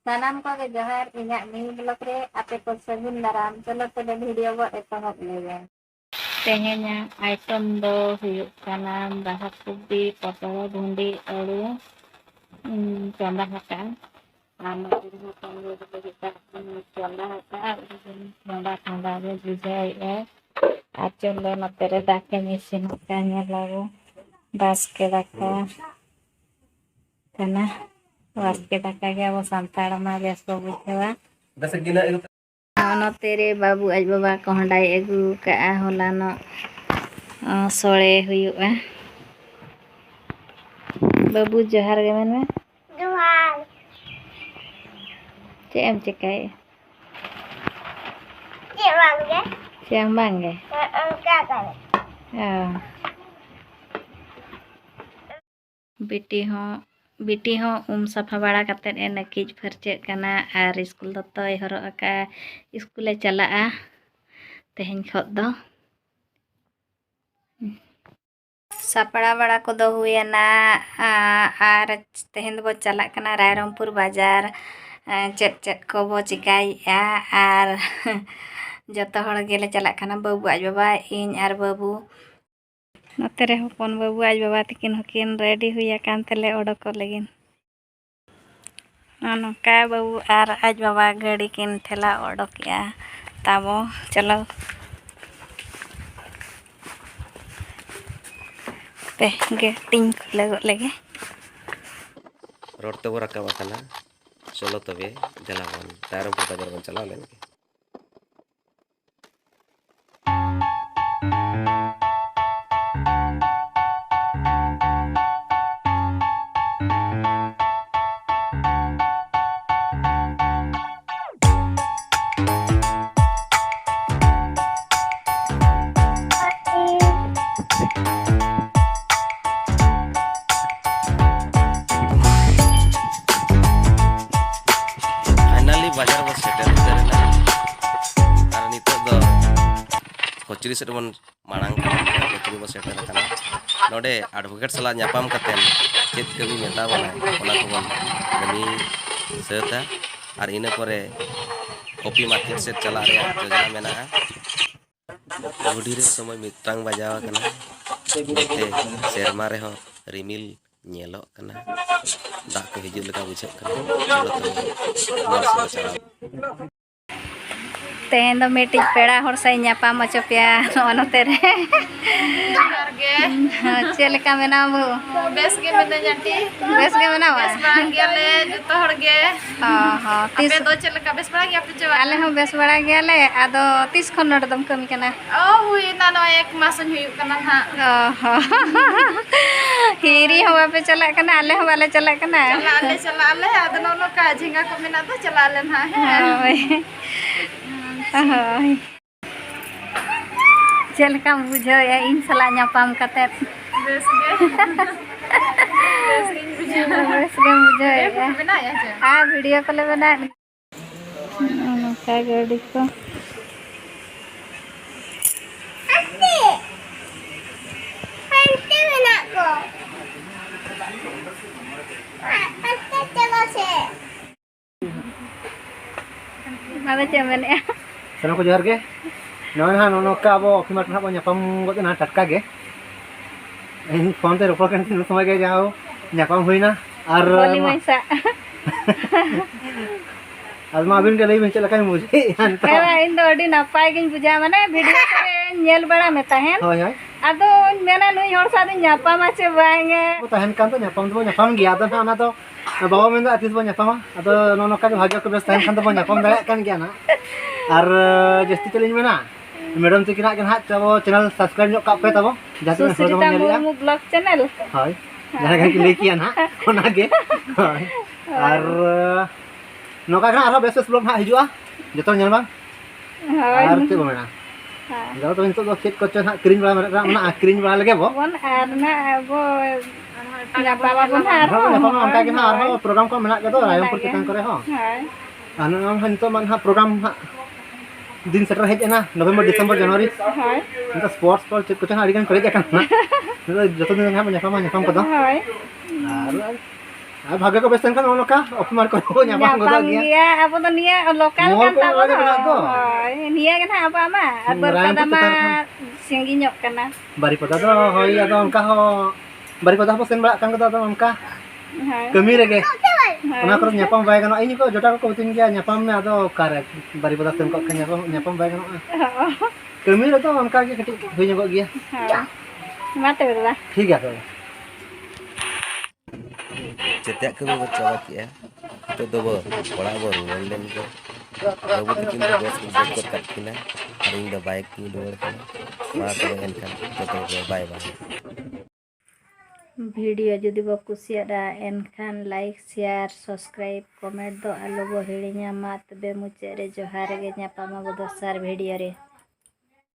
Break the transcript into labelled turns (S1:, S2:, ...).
S1: सानाम को के जोहार इन्या मिनी ब्लॉग रे आपे को सगुन दाराम चलो तबे वीडियो बो एतहब लेगे तेहेnya आइटम दो हुयुक काना बाहा कुबी पटल भिंडी आलू चंदा हका आमा दिनु पंगो दे kita चंदा हका चंदा ठंडा रे बुझाई है आचंदो नतेरे दाके मिसिन कान्या लागो बास्के दाका kana वास्के दाका के अब संताड़ मा बेस को बुझेवा दस गिना नो तेरे बाबू आज बाबा कहडाई एगु का होला न सोळे हुयुआ बाबू जोहार गे मन में जोहार चेम चिकाय चेम बांगे का करे बेटी हो साफा बाड़ा कते ए नकीज फरचे कना आर स्कूल दतय हरो का स्कूले चला तेहन खद दो सापड़ा बड़ा को दो हुए ना आर तेहन बो चला कना रायरंगपुर बाजार चेत चेत को बो चिकाई आर जतो हड़ गेले चला कना बाबू आज बाबा इन आर बाबू नतरे हपन बाबू आज बाबा तकिन हकिन रेडी हुई कान तेले ओडक लगिन नौका बाबू आर आज बाबा गाड़ी किन ठेला ओडक ताबो चलो पे गेटिंग लगे
S2: रोड तो रखा चलो तबे जलावन रायरंगपुर बाजार बन चला लेंगे बाजार बस सेटर उतरना और नितो दो कोचरी से बन मांग कोचरी बस सेटर करना नोडे एडवोकेट सला न्यापाम कतेन चेत कमी मेता बना ओना को बन कमी सेता और इने परे कॉपी मार्केट से चला रे योजना मेना गुडी रे समय मितांग बजावा कना ते शर्मा रे हो रिमिल ñelo kana dak ko hijul leka bucek kana
S1: तेन दो मेटी पेड़ा हर से ᱧᱟᱯᱟᱢ ᱚᱪᱚᱯᱮᱭᱟ ᱱᱚᱣᱟ ᱛᱮᱨᱮ ᱪᱮᱫ ᱞᱮᱠᱟ ᱢᱮᱱᱟᱣᱟ ᱵᱩ
S3: बेस गे मेने जंटी
S1: बेस गे ᱢᱮᱱᱟᱣᱟ
S3: बेस बड़ा गेले जतो हर गे
S1: तीस
S3: दो चल का बेस बड़ा गया पे
S1: आले हम बेस बड़ा गेले आदो 30 खन नड दम कमी कना
S3: हुई ना नो एक मास हुई कना ना
S1: हिरी हवा पे चला कना आले हम वाले चला कना
S3: चला आले आदो नो का झिंगा को मेना तो चला ले ना
S1: चल का बुझो या इन सला ᱧᱟᱯᱟᱢ कते
S3: बेस गे
S1: बुझो या
S3: बना या
S1: हां वीडियो कॉल बना का गाड़ी को
S3: बना को चलो से
S1: मावे चमन या
S4: Salam ko johar ge. Noan no ka abo khimat na po nyapam got na tatka ge. In phone te ropor kan tin samay ge jao nyapam hui na ar
S1: बोली मैसा
S4: alma bin ge lei bin chala kai mujhe anta.
S1: एवा इन दो अडी नपाय गिन बुझा माने video करे nail बड़ा में तहन
S4: Hoy hoy.
S1: आदो मेना नुई हर साथ ᱧᱟᱯᱟᱢ আছে बांगे
S4: Ko tahan kan to nyapam gi ado na to bawa men do atis bo nyapama ado no ka bhagya ko bes tahan kan to bo nyapam daya kan gya na. Ar jasti challenge mena. Madam तो किना hat tabo channel subscribe nyok ka pe tabo jati na
S1: Sushrita Murmu blog channel
S4: hoy jana kan ki lei kian ha ona ge hoy ar noka kan aro beses blog ha hijua joto nyel bang ar te bo mena jauh to into do set ko chen ha screen bala mana screen bala lage bo
S1: one Aarna वो ᱧᱟᱯᱟᱢ ᱵᱚᱱ ᱟᱨ
S4: ᱦᱚᱸ ᱚᱱᱠᱟ ᱜᱮ ᱱᱟ ᱟᱨᱦᱚᱸ programme ᱠᱚ ᱢᱮᱱᱟᱜ ᱜᱮᱫᱚ ᱨᱟᱭᱚᱢᱯᱩᱨ ᱪᱮᱛᱟᱱ ᱠᱚᱨᱮ ᱦᱚᱸ ᱟᱨ ᱱᱤᱛᱚᱜ ᱢᱟ ᱱᱟᱦᱟᱜ ᱯᱨᱳᱜᱨᱟᱢ दिन सेटर हेज ना नवंबर दिसंबर जनवरी इनका स्पोर्ट्स पर चेक कुछ अड़ी गान करे जाकन ना जो दिन ना ᱧᱟᱯᱟᱢ को दो भागे को बेसन kan noka opmar ko nyapam godo
S1: Nyapam
S4: gya.
S1: dia apa tuh nia lokal
S4: Mall
S1: kan
S4: ko
S1: tak
S4: lagi benar to.
S1: nia kan apa mah
S4: Ngerain
S1: berkata
S4: pun
S1: mah
S4: tetar
S1: singgi nyok kana
S4: bari pada to hoi ado onka ho bari pada ho sen bala kan godo to onka kami rege. Ona ko nyapam bae kan ini ko jota ko tin gya nyapam me ado kare bari pada sen ko nyapam bae kan. Kami lo to onka ge ketik hoi nyok gya.
S1: mata berlah
S4: ठीक है तो
S2: Setiap kami bercoba ya, itu dobo, orang baru ngelen ke, dobo bikin dobo sebut kat kina, ring the bike ni dobo kina, maka dengan kan, itu bye bye.
S1: Video जुदी बो कुसियादा एनखान like share subscribe comment दो आलो बो हिड़िया मा तबे मुचे रे जोहार गे ᱧᱟᱯᱟᱢᱟ ᱵᱚ ᱫᱚᱥᱟᱨ भिडियो रे।